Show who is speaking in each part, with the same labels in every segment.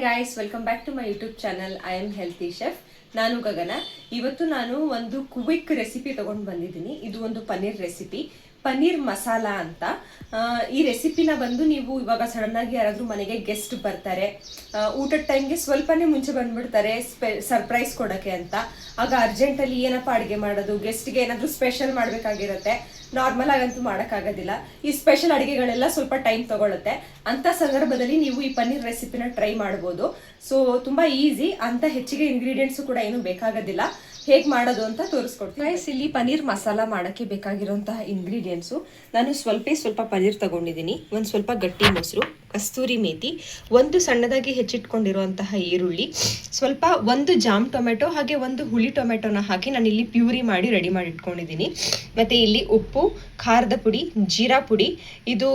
Speaker 1: Guys, welcome back to my YouTube channel. I am healthy chef. ನಾನು ಗಗನ. ಇವತ್ತು ನಾನು ಒಂದು ಕ್ವಿಕ್ ರೆಸಿಪಿ ತಗೊಂಡು ಬಂದಿದ್ದೀನಿ. ಇದು ಒಂದು ಪನ್ನೀರ್ ರೆಸಿಪಿ, ಪನ್ನೀರ್ ಮಸಾಲಾ ಅಂತ. ಈ ರೆಸಿಪಿನ ಬಂದು ನೀವು ಇವಾಗ ಸಡನ್ ಆಗಿ ಯಾರಾದರೂ ಮನೆಗೆ ಗೆಸ್ಟ್ ಬರ್ತಾರೆ, ಊಟದ ಟೈಮ್ಗೆ ಸ್ವಲ್ಪನೇ ಮುಂಚೆ ಬಂದ್ಬಿಡ್ತಾರೆ ಸರ್ಪ್ರೈಸ್ ಕೊಡೋಕ್ಕೆ ಅಂತ. ಆಗ ಅರ್ಜೆಂಟಲ್ಲಿ ಏನಪ್ಪ ಅಡುಗೆ ಮಾಡೋದು, ಗೆಸ್ಟ್ಗೆ ಏನಾದರೂ ಸ್ಪೆಷಲ್ ಮಾಡಬೇಕಾಗಿರುತ್ತೆ. ನಾರ್ಮಲ್ ಆಗಂತೂ ಮಾಡೋಕ್ಕಾಗೋದಿಲ್ಲ. ಈ ಸ್ಪೆಷಲ್ ಅಡುಗೆಗಳೆಲ್ಲ ಸ್ವಲ್ಪ ಟೈಮ್ ತಗೊಳುತ್ತೆ. ಅಂಥ ಸಂದರ್ಭದಲ್ಲಿ ನೀವು ಈ ಪನ್ನೀರ್ ರೆಸಿಪಿನ ಟ್ರೈ ಮಾಡ್ಬೋದು. ಸೊ ತುಂಬ ಈಸಿ, ಅಂತ ಹೆಚ್ಚಿಗೆ ಇಂಗ್ರೀಡಿಯೆಂಟ್ಸು ಕೂಡ ಏನೂ ಬೇಕಾಗೋದಿಲ್ಲ. ಹೇಗೆ ಮಾಡೋದು ಅಂತ ತೋರಿಸ್ಕೊಡ್ತೀನಿ. ಗೈಸ್, ಇಲ್ಲಿ ಪನ್ನೀರ್ ಮಸಾಲ ಮಾಡೋಕ್ಕೆ ಬೇಕಾಗಿರೋಂತಹ ಇಂಗ್ರೀಡಿಯೆಂಟ್ಸು ನಾನು ಸ್ವಲ್ಪ ಪನ್ನೀರ್ ತಗೊಂಡಿದ್ದೀನಿ. ಒಂದು ಸ್ವಲ್ಪ ಗಟ್ಟಿ ಮೊಸರು, ಕಸ್ತೂರಿ ಮೇಥಿ, ಒಂದು ಸಣ್ಣದಾಗಿ ಹೆಚ್ಚಿಟ್ಕೊಂಡಿರುವಂತಹ ಈರುಳ್ಳಿ, ಒಂದು ಜಾಮ್ ಟೊಮೆಟೊ, ಹಾಗೆ ಒಂದು ಹುಳಿ ಟೊಮೆಟೊನ ಹಾಕಿ ನಾನು ಇಲ್ಲಿ ಪ್ಯೂರಿ ಮಾಡಿ ರೆಡಿ ಮಾಡಿ ಇಟ್ಕೊಂಡಿದ್ದೀನಿ. ಮತ್ತು ಇಲ್ಲಿ ಉಪ್ಪು, ಖಾರದ ಪುಡಿ, ಜೀರಾ ಪುಡಿ, ಇದು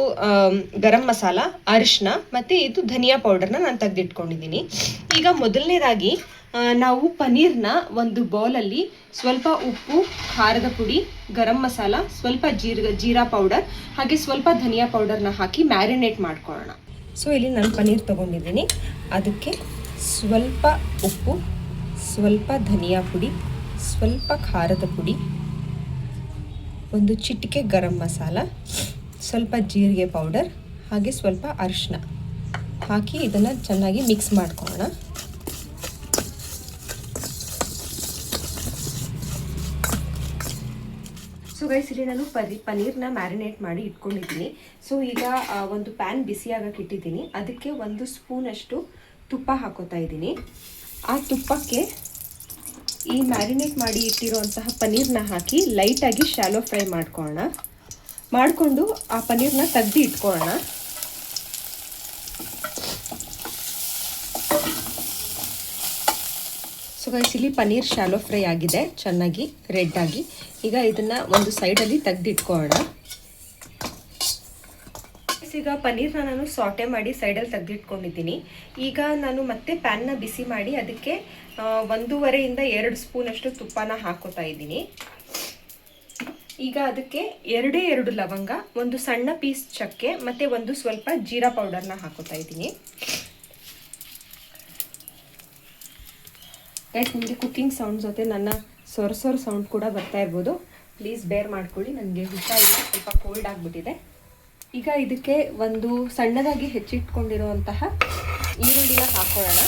Speaker 1: ಗರಂ ಮಸಾಲ, ಅರಿಶಿನ ಮತ್ತು ಇದು ಧನಿಯಾ ಪೌಡರ್ನ ನಾನು ತೆಗೆದಿಟ್ಕೊಂಡಿದ್ದೀನಿ. ಈಗ ಮೊದಲನೇದಾಗಿ ನಾವು ಪನ್ನೀರ್ನ ಒಂದು ಬೌಲಲ್ಲಿ ಸ್ವಲ್ಪ ಉಪ್ಪು, ಖಾರದ ಪುಡಿ, ಗರಂ ಮಸಾಲ, ಸ್ವಲ್ಪ ಜೀರಾ ಪೌಡರ್, ಹಾಗೆ ಸ್ವಲ್ಪ ಧನಿಯಾ ಪೌಡರ್ನ ಹಾಕಿ ಮ್ಯಾರಿನೇಟ್ ಮಾಡ್ಕೊಳ್ಳೋಣ. ಸೊ ಇಲ್ಲಿ ನಾನು ಪನ್ನೀರ್ ತೊಗೊಂಡಿದ್ದೀನಿ. ಅದಕ್ಕೆ ಸ್ವಲ್ಪ ಉಪ್ಪು, ಸ್ವಲ್ಪ ಧನಿಯಾ ಪುಡಿ, ಸ್ವಲ್ಪ ಖಾರದ ಪುಡಿ, ಒಂದು ಚಿಟಿಕೆ ಗರಂ ಮಸಾಲ, ಸ್ವಲ್ಪ ಜೀರಿಗೆ ಪೌಡರ್, ಹಾಗೆ ಸ್ವಲ್ಪ ಅರಿಶಿನ ಹಾಕಿ ಇದನ್ನು ಚೆನ್ನಾಗಿ ಮಿಕ್ಸ್ ಮಾಡ್ಕೊಳ್ಳೋಣ. ಸೊ ಗೈಸ್, ಇಲ್ಲಿ ನಾನು ಪನ್ನೀರ್ನ ಮ್ಯಾರಿನೇಟ್ ಮಾಡಿ ಇಟ್ಕೊಂಡಿದ್ದೀನಿ. ಸೊ ಈಗ ಒಂದು ಪ್ಯಾನ್ ಬಿಸಿ ಆಗಕ್ಕೆ ಇಟ್ಟಿದ್ದೀನಿ. ಅದಕ್ಕೆ 1 ಸ್ಪೂನಷ್ಟು ತುಪ್ಪ ಹಾಕೋತಾ ಇದ್ದೀನಿ. ಆ ತುಪ್ಪಕ್ಕೆ ಈ ಮ್ಯಾರಿನೇಟ್ ಮಾಡಿ ಇಟ್ಟಿರುವಂತಹ ಪನ್ನೀರ್ನ ಹಾಕಿ ಲೈಟಾಗಿ ಶಾಲೋ ಫ್ರೈ ಮಾಡಿಕೊಂಡು ಆ ಪನ್ನೀರ್ನ ತೆಗೆದು ಇಟ್ಕೊಳ್ಳೋಣ. ಸೊ ಗೈಸ್, ಇಲ್ಲಿ ಪನ್ನೀರ್ ಶಾಲೋ ಫ್ರೈ ಆಗಿದೆ, ಚೆನ್ನಾಗಿ ರೆಡ್ ಆಗಿ. ಈಗ ಇದನ್ನು ಒಂದು ಸೈಡಲ್ಲಿ ತೆಗೆದಿಟ್ಕೊಳ್ಳೋಣ. ಈಗ ಪನ್ನೀರ್ನ ನಾನು ಸಾಟೆ ಮಾಡಿ ಸೈಡಲ್ಲಿ ತೆಗೆದಿಟ್ಕೊಂಡಿದ್ದೀನಿ. ಈಗ ನಾನು ಮತ್ತೆ ಪ್ಯಾನ್ನ ಬಿಸಿ ಮಾಡಿ ಅದಕ್ಕೆ 1.5 ಇಂದ 2 ಸ್ಪೂನಷ್ಟು ತುಪ್ಪನ ಹಾಕೋತಾ ಇದ್ದೀನಿ. ಈಗ ಅದಕ್ಕೆ 2 ಲವಂಗ, ಒಂದು ಸಣ್ಣ ಪೀಸ್ ಚಕ್ಕೆ ಮತ್ತು ಒಂದು ಸ್ವಲ್ಪ ಜೀರಾ ಪೌಡರ್ನ ಹಾಕೋತಾ ಇದ್ದೀನಿ. ಗೈಸ್, ನಿಮಗೆ ಕುಕ್ಕಿಂಗ್ ಸೌಂಡ್ ಜೊತೆ ನನ್ನ ಸೊರ ಸೌಂಡ್ ಕೂಡ ಬರ್ತಾ ಇರ್ಬೋದು. ಪ್ಲೀಸ್ ಬೇರ್ ಮಾಡ್ಕೊಳ್ಳಿ, ನನಗೆ ಹುಷಾರಿಲ್ಲ, ಸ್ವಲ್ಪ ಕೋಲ್ಡ್ ಆಗಿಬಿಟ್ಟಿದೆ. ಈಗ ಇದಕ್ಕೆ ಒಂದು ಸಣ್ಣದಾಗಿ ಹೆಚ್ಚಿಟ್ಕೊಂಡಿರುವಂತಹ ಈರುಳ್ಳಿನ ಹಾಕೊಳ್ಳೋಣ.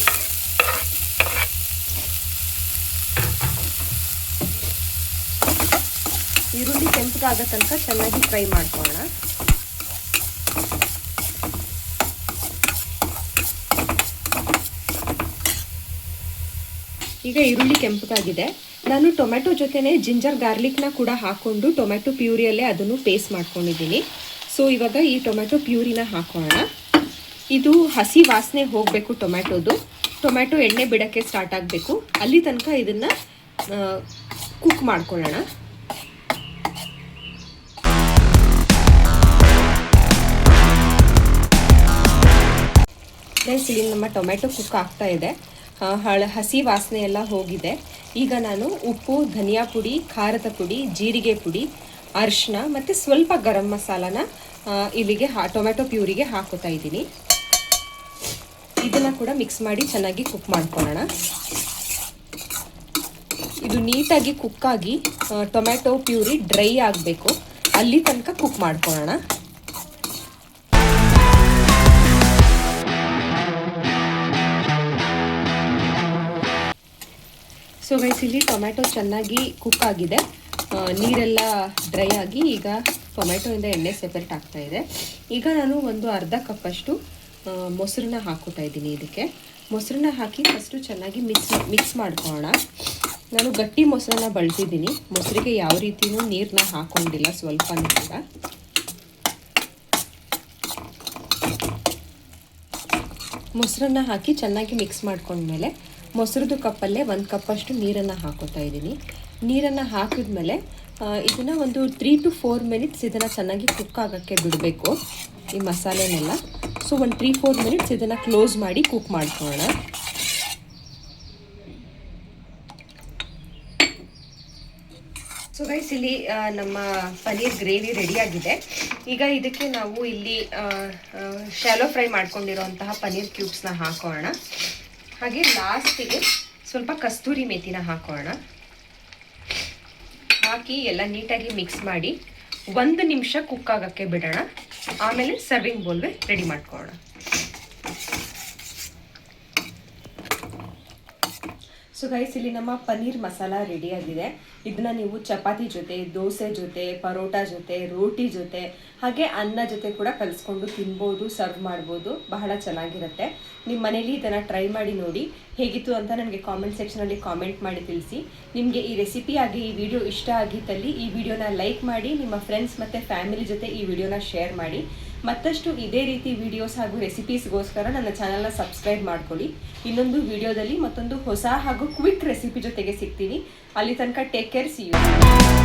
Speaker 1: ಈರುಳ್ಳಿ ಕೆಂಪಗಾದ ತನಕ ಚೆನ್ನಾಗಿ ಫ್ರೈ ಮಾಡ್ಕೊಳ್ಳೋಣ. ಈಗ ಈರುಳ್ಳಿ ಕೆಂಪಗಾಗಿದೆ. ನಾನು ಟೊಮೆಟೊ ಜೊತೆನೆ ಜಿಂಜರ್ ಗಾರ್ಲಿಕ್ನ ಕೂಡ ಹಾಕ್ಕೊಂಡು ಟೊಮೆಟೊ ಪ್ಯೂರಿಯಲ್ಲೇ ಅದನ್ನು ಪೇಸ್ಟ್ ಮಾಡ್ಕೊಂಡಿದ್ದೀನಿ. ಸೊ ಇವಾಗ ಈ ಟೊಮೆಟೊ ಪ್ಯೂರಿನ ಹಾಕೋಣ. ಇದು ಹಸಿ ವಾಸನೆ ಹೋಗಬೇಕು ಟೊಮೆಟೊ ಎಣ್ಣೆ ಬಿಡೋಕ್ಕೆ ಸ್ಟಾರ್ಟ್ ಆಗಬೇಕು. ಅಲ್ಲಿ ತನಕ ಇದನ್ನು ಕುಕ್ ಮಾಡ್ಕೊಳ್ಳೋಣ. ಗೈಸ್, ಇಲ್ಲಿ ನಮ್ಮ ಟೊಮೆಟೊ ಕುಕ್ ಆಗ್ತಾ ಇದೆ. ಹಸಿ ವಾಸನೆ ಎಲ್ಲ ಹೋಗಿದೆ. ಈಗ ನಾನು ಉಪ್ಪು, ಧನಿಯಾ ಪುಡಿ, ಖಾರದ ಪುಡಿ, ಜೀರಿಗೆ ಪುಡಿ, ಅರಿಶಿನ ಮತ್ತು ಸ್ವಲ್ಪ ಗರಂ ಮಸಾಲಾನ ಇಲ್ಲಿಗೆ ಟೊಮೆಟೊ ಪ್ಯೂರಿಗೆ ಹಾಕೋತಾ ಇದ್ದೀನಿ. ಇದನ್ನು ಕೂಡ ಮಿಕ್ಸ್ ಮಾಡಿ ಚೆನ್ನಾಗಿ ಕುಕ್ ಮಾಡ್ಕೊಳ್ಳೋಣ. ಇದು ನೀಟಾಗಿ ಕುಕ್ಕಾಗಿ ಟೊಮೆಟೊ ಪ್ಯೂರಿ ಡ್ರೈ ಆಗಬೇಕು, ಅಲ್ಲಿ ತನಕ ಕುಕ್ ಮಾಡ್ಕೊಳ್ಳೋಣ. ಸೊ ಗೈಸ್, ಇಲ್ಲಿ ಟೊಮೆಟೊ ಚೆನ್ನಾಗಿ ಕುಕ್ ಆಗಿದೆ, ನೀರೆಲ್ಲ ಡ್ರೈ ಆಗಿ ಈಗ ಟೊಮೆಟೊಯಿಂದ ಎಣ್ಣೆ ಸೆಪರೇಟ್ ಆಗ್ತಾ ಇದೆ. ಈಗ ನಾನು ಒಂದು ಅರ್ಧ ಕಪ್ಪಷ್ಟು ಮೊಸರನ್ನ ಹಾಕೋತಾ ಇದ್ದೀನಿ. ಇದಕ್ಕೆ ಮೊಸರನ್ನ ಹಾಕಿ ಫಸ್ಟು ಚೆನ್ನಾಗಿ ಮಿಕ್ಸ್ ಮಾಡ್ಕೊಳ್ಳೋಣ. ನಾನು ಗಟ್ಟಿ ಮೊಸರನ್ನ ಬಳಸಿದ್ದೀನಿ, ಮೊಸರಿಗೆ ಯಾವ ರೀತಿಯೂ ನೀರನ್ನ ಹಾಕೊಂಡಿಲ್ಲ, ಸ್ವಲ್ಪನೂ ಕೂಡ. ಮೊಸರನ್ನ ಹಾಕಿ ಚೆನ್ನಾಗಿ ಮಿಕ್ಸ್ ಮಾಡ್ಕೊಂಡ್ಮೇಲೆ ಮೊಸರದ್ದು ಕಪ್ಪಲ್ಲೇ 1 ಕಪ್ಪಷ್ಟು ನೀರನ್ನು ಹಾಕೋತಾ ಇದ್ದೀನಿ. ನೀರನ್ನು ಹಾಕಿದ್ಮೇಲೆ ಇದನ್ನು ಒಂದು 3 to 4 ಮಿನಿಟ್ಸ್ ಇದನ್ನು ಚೆನ್ನಾಗಿ ಕುಕ್ ಆಗೋಕ್ಕೆ ಬಿಡಬೇಕು, ಈ ಮಸಾಲೆನೆಲ್ಲ. ಸೊ ಒಂದು 3-4 ಮಿನಿಟ್ಸ್ ಇದನ್ನು ಕ್ಲೋಸ್ ಮಾಡಿ ಕುಕ್ ಮಾಡ್ಕೊಳ್ಳೋಣ. ಸೊ ಗೈಸ್, ಇಲ್ಲಿ ನಮ್ಮ ಪನ್ನೀರ್ ಗ್ರೇವಿ ರೆಡಿಯಾಗಿದೆ. ಈಗ ಇದಕ್ಕೆ ನಾವು ಇಲ್ಲಿ ಶಾಲೋ ಫ್ರೈ ಮಾಡ್ಕೊಂಡಿರೋಂತಹ ಪನ್ನೀರ್ ಕ್ಯೂಬ್ಸ್ನ ಹಾಕೋಣ. ಹಾಗೆ ಲಾಸ್ಟಿಗೆ ಸ್ವಲ್ಪ ಕಸ್ತೂರಿ ಮೇಥಿನ ಹಾಕೋಣ. ಹಾಕಿ ಎಲ್ಲ ನೀಟಾಗಿ ಮಿಕ್ಸ್ ಮಾಡಿ 1 ನಿಮಿಷ ಕುಕ್ ಆಗೋಕ್ಕೆ ಬಿಡೋಣ. ಆಮೇಲೆ ಸರ್ವಿಂಗ್ ಬೌಲ್ಗೆ ರೆಡಿ ಮಾಡ್ಕೊಳ್ಳೋಣ. ಸೊ ಗೈಸ್, ಇಲ್ಲಿ ನಮ್ಮ ಪನ್ನೀರ್ ಮಸಾಲ ರೆಡಿಯಾಗಿದೆ. ಇದನ್ನ ನೀವು ಚಪಾತಿ ಜೊತೆ, ದೋಸೆ ಜೊತೆ, ಪರೋಟ ಜೊತೆ, ರೋಟಿ ಜೊತೆ, ಹಾಗೆ ಅನ್ನ ಜೊತೆ ಕೂಡ ಕಲಿಸ್ಕೊಂಡು ತಿನ್ಬೋದು, ಸರ್ವ್ ಮಾಡ್ಬೋದು. ಬಹಳ ಚೆನ್ನಾಗಿರುತ್ತೆ. ನಿಮ್ಮ ಮನೇಲಿ ಇದನ್ನು ಟ್ರೈ ಮಾಡಿ ನೋಡಿ. ಹೇಗಿತ್ತು ಅಂತ ನನಗೆ ಕಾಮೆಂಟ್ ಸೆಕ್ಷನಲ್ಲಿ ಕಾಮೆಂಟ್ ಮಾಡಿ ತಿಳಿಸಿ. ನಿಮಗೆ ಈ ರೆಸಿಪಿ ಆಗಿ ಈ ವಿಡಿಯೋ ಇಷ್ಟ ಆಗಿದ್ದಲ್ಲಿ ಈ ವಿಡಿಯೋನ ಲೈಕ್ ಮಾಡಿ, ನಿಮ್ಮ ಫ್ರೆಂಡ್ಸ್ ಮತ್ತು ಫ್ಯಾಮಿಲಿ ಜೊತೆ ಈ ವಿಡಿಯೋನ ಶೇರ್ ಮಾಡಿ. ಮತ್ತಷ್ಟು ಇದೇ ರೀತಿ ವಿಡಿಯೋಸ್ ಹಾಗೂ ರೆಸಿಪೀಸ್ಗೋಸ್ಕರ ನನ್ನ ಚಾನಲ್ನ ಸಬ್ಸ್ಕ್ರೈಬ್ ಮಾಡ್ಕೊಳ್ಳಿ. ಇನ್ನೊಂದು ವಿಡಿಯೋದಲ್ಲಿ ಮತ್ತೊಂದು ಹೊಸ ಹಾಗೂ ಕ್ವಿಕ್ ರೆಸಿಪಿ ಜೊತೆಗೆ ಸಿಗ್ತೀನಿ. ಅಲ್ಲಿ ತನಕ ಟೇಕ್ ಕೇರ್, ಸಿ ಯು.